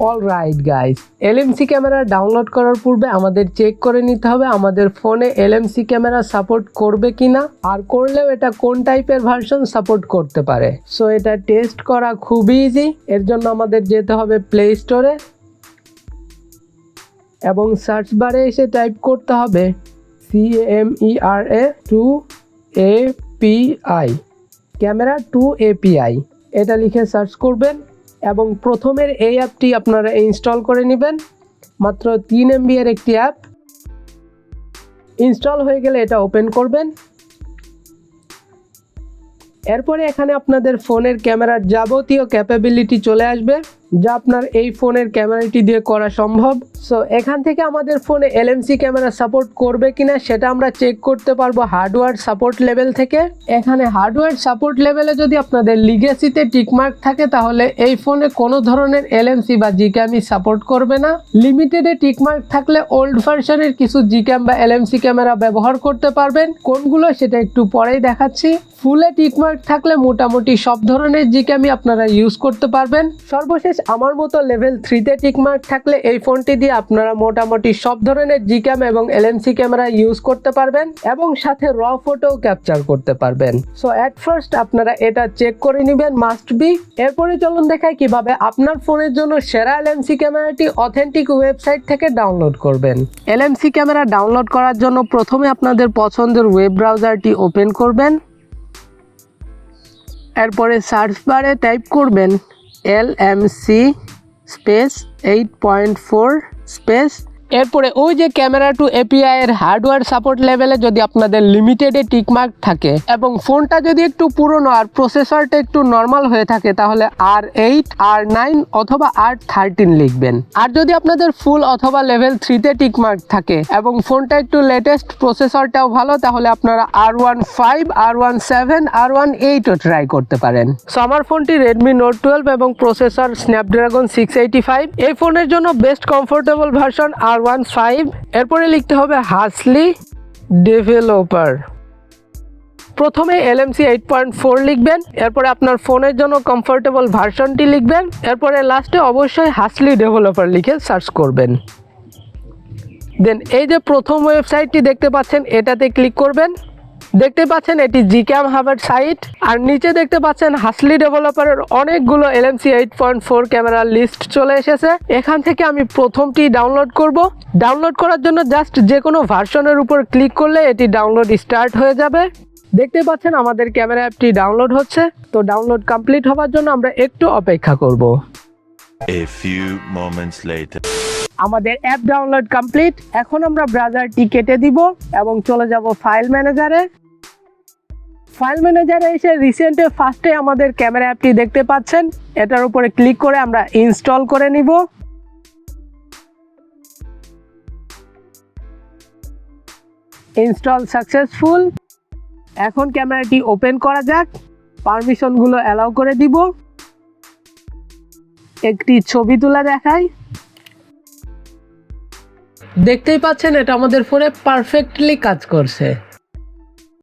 Alright guys, LMC camera download করার পূর্বে আমাদের চেক করে নিতে হবে আমাদের ফোনে এলএমসি ক্যামেরা সাপোর্ট করবে কিনা, আর করলেও এটা কোন টাইপের ভার্সন সাপোর্ট করতে পারে। সো এটা টেস্ট করা খুবই ইজি। এর জন্য আমাদের যেতে হবে প্লে স্টোরে এবং সার্চ বারে এসে টাইপ করতে হবে CAMERA2API, ক্যামেরা 2 API, এটা লিখে সার্চ করবেন এবং প্রথমের এই অ্যাপটি আপনারা ইনস্টল করে নেবেন। মাত্র 3 MB এর একটি অ্যাপ। ইনস্টল হয়ে গেলে এটা ওপেন করবেন। এরপরে এখানে আপনাদের ফোনের ক্যামেরার যাবতীয় ক্যাপাবিলিটি চলে আসবে, যা আপনার এই ফোনের ক্যামেরাটি দিয়ে করা সম্ভব। সো এখান থেকে আমাদের ফোনে এলএমসি ক্যামেরা সাপোর্ট করবে কিনা সেটা আমরা চেক করতে পারবো হার্ডওয়্যার সাপোর্ট লেভেল থেকে। এখানে হার্ডওয়্যার সাপোর্ট লেভেলে যদি আপনাদের লিগেসিতে টিকমার্ক থাকে তাহলে এই ফোনে কোনো ধরনের এলএমসি বা জিক্যামই সাপোর্ট করবে না। লিমিটেডে টিকমার্ক থাকলে ওল্ড ভার্সনের কিছু জিক্যাম বা এলএমসি ক্যামেরা ব্যবহার করতে পারবেন। কোনগুলো সেটা একটু পরেই দেখাচ্ছি। ফুলে টিকমার্ক থাকলে মোটামুটি সব ধরনের জিক্যামই আপনারা ইউজ করতে পারবেন। সর্বশেষ আমার মতো লেভেল 3-তে টিকমার্ক থাকলে এই ফোনটি দিয়ে আপনারা মোটামুটি সব ধরনের জিক্যাম এবং এলএমসি ক্যামেরা ইউজ করতে পারবেন এবং সাথে র ফটো ক্যাপচার করতে পারবেন। সো এট ফার্স্ট আপনারা এটা চেক করে নেবেন, মাস্ট বি। এরপরে চলুন দেখাই কিভাবে আপনার ফোনের জন্য সেরা এলএমসি ক্যামেরাটি অথেন্টিক ওয়েবসাইট থেকে ডাউনলোড করবেন। এলএমসি ক্যামেরা ডাউনলোড করার জন্য প্রথমে আপনাদের পছন্দের ওয়েব ব্রাউজারটি ওপেন করবেন। এরপরে সার্চ বারে টাইপ করবেন LMC স্পেস 8.4 স্পেস। এরপরে ওই যে ক্যামেরা 2 API এর হার্ডওয়্যার সাপোর্ট লেভেলে যদি আপনাদের লিমিটেডে টিকমার্ক থাকে এবং ফোনটা যদি একটু পুরনো আর প্রসেসরটা একটু নর্মাল হয়ে থাকে তাহলে R8, R9 অথবা R13 লিখবেন। আর যদি আপনাদের ফুল অথবা লেভেল 3-তে টিকমার্ক থাকে এবং ফোনটা একটু লেটেস্ট, প্রসেসরটাও ভালো, তাহলে আপনারা R15, R17, R18ও ট্রাই করতে পারেন। সো আমার ফোনটি Redmi Note 12 এবং প্রসেসর Snapdragon 685। এই ফোনের জন্য বেস্ট কমফোর্টেবল ভার্সন R15। এরপরে লিখতে হবে হাসলি ডেভেলপার। প্রথমে LMC 8.4 লিখবেন, এরপরে আপনার ফোনের জন্য কমফোর্টেবল ভার্সনটি লিখবেন, এরপরে লাস্টে অবশ্যই হাসলি ডেভেলপার লিখে সার্চ করবেন। দেন এই যে প্রথম ওয়েবসাইটটি দেখতে পাচ্ছেন এটাতে ক্লিক করবেন। দেখতে পাচ্ছেন এটি জিক্যাম হাবের সাইট, আর নিচে দেখতে পাচ্ছেন হাসলি ডেভেলপারের অনেকগুলো LMC 8.4 ক্যামেরার লিস্ট চলে এসেছে। এখান থেকে আমি প্রথমটি ডাউনলোড করব। ডাউনলোড করার জন্য জাস্ট যে কোনো ভার্সনের উপর ক্লিক করলে এটি ডাউনলোড স্টার্ট হয়ে যাবে। দেখতে পাচ্ছেন আমাদের ক্যামেরা অ্যাপটি ডাউনলোড হচ্ছে। তো ডাউনলোড কমপ্লিট হওয়ার জন্য আমরা একটু অপেক্ষা করব। A few moments later. আমাদের অ্যাপ ডাউনলোড কমপ্লিট। এখন আমরা ব্রাউজারটি কেটে দিব এবং চলে যাব ফাইল ম্যানেজারে। ফাইল ম্যানেজারে এসে রিসেন্টে ফার্স্টে আমাদের ক্যামেরা অ্যাপটি দেখতে পাচ্ছেন, এটার উপরে ক্লিক করে আমরা ইনস্টল করে নিব। Install successful. এখন ক্যামেরাটি ওপেন করা যাক। পারমিশনগুলো অ্যালাউ করে দিব। একটি ছবি তুলে দেখাই। দেখতেই পাচ্ছেন এটা আমাদের ফোনে পারফেক্টলি কাজ করছে।